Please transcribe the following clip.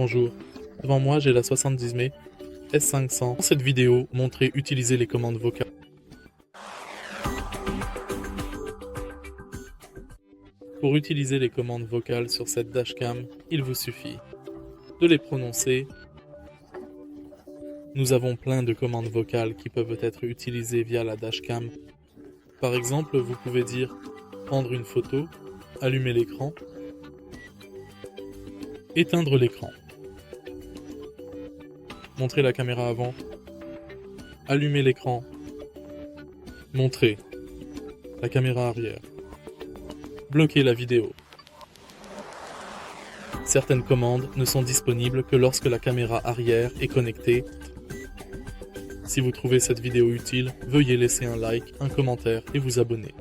Bonjour, devant moi j'ai la 70 mai S500. Dans cette vidéo, montrer utiliser les commandes vocales. Pour utiliser les commandes vocales sur cette dashcam, il vous suffit de les prononcer. Nous avons plein de commandes vocales qui peuvent être utilisées via la dashcam. Par exemple, vous pouvez dire prendre une photo, allumer l'écran, éteindre l'écran, montrer la caméra avant, allumer l'écran, montrer la caméra arrière, bloquer la vidéo. Certaines commandes ne sont disponibles que lorsque la caméra arrière est connectée. Si vous trouvez cette vidéo utile, veuillez laisser un like, un commentaire et vous abonner.